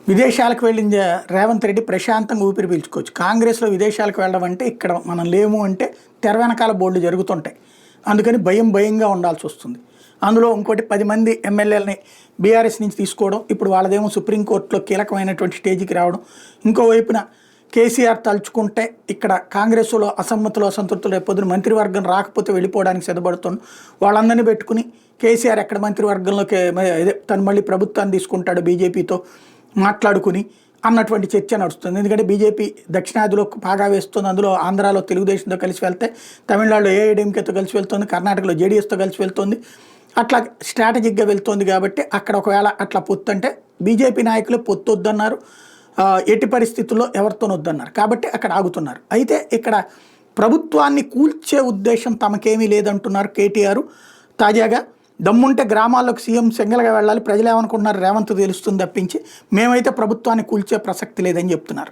విదేశాలకు వెళ్ళిన రేవంత్ రెడ్డి ప్రశాంతంగా ఊపిరి పీల్చుకోవచ్చు. కాంగ్రెస్లో విదేశాలకు వెళ్ళడం అంటే ఇక్కడ మనం లేము అంటే తెర వెనకాల బోర్డు జరుగుతుంటాయి. అందుకని భయంగా ఉండాల్సి వస్తుంది. అందులో ఇంకోటి 10 మంది ఎమ్మెల్యేలని బీఆర్ఎస్ నుంచి తీసుకోవడం, ఇప్పుడు వాళ్ళదేమో సుప్రీంకోర్టులో కీలకమైనటువంటి స్టేజ్కి రావడం, ఇంకోవైపున కేసీఆర్ తలుచుకుంటే ఇక్కడ కాంగ్రెస్లో అసమ్మతులు అసంతృప్తులు రేపొద్దున మంత్రివర్గం రాకపోతే వెళ్ళిపోవడానికి సిద్ధపడుతుంది. వాళ్ళందరినీ పెట్టుకుని కేసీఆర్ ఎక్కడ మంత్రివర్గంలోకి తను మళ్ళీ ప్రభుత్వాన్ని తీసుకుంటాడు బీజేపీతో మాట్లాడుకుని అన్నటువంటి చర్చ నడుస్తుంది. ఎందుకంటే బీజేపీ దక్షిణాదిలో బాగా వేస్తుంది. అందులో ఆంధ్రాలో తెలుగుదేశంతో కలిసి వెళ్తే, తమిళనాడులో ఏఐడిఎంకేతో కలిసి వెళ్తుంది, కర్ణాటకలో జేడీఎస్తో కలిసి వెళ్తుంది. అట్లా స్ట్రాటజిక్గా వెళ్తుంది. కాబట్టి అక్కడ ఒకవేళ అట్లా పొత్తు అంటే బీజేపీ నాయకులు పొత్తు వద్దన్నారు, ఎట్టి పరిస్థితుల్లో ఎవరితో వద్దన్నారు. కాబట్టి అక్కడ ఆగుతున్నారు. అయితే ఇక్కడ ప్రభుత్వాన్ని కూల్చే ఉద్దేశం తమకేమీ లేదంటున్నారు కేటీఆర్. తాజాగా దమ్ముంటే గ్రామాల్లోకి సీఎం సింగల్గా వెళ్ళాలి, ప్రజలు ఏమనుకుంటున్నారు రేవంత్ తెలుస్తుంది తప్పించి మేమైతే ప్రభుత్వాన్ని కూల్చే ప్రసక్తి లేదని చెప్తున్నారు.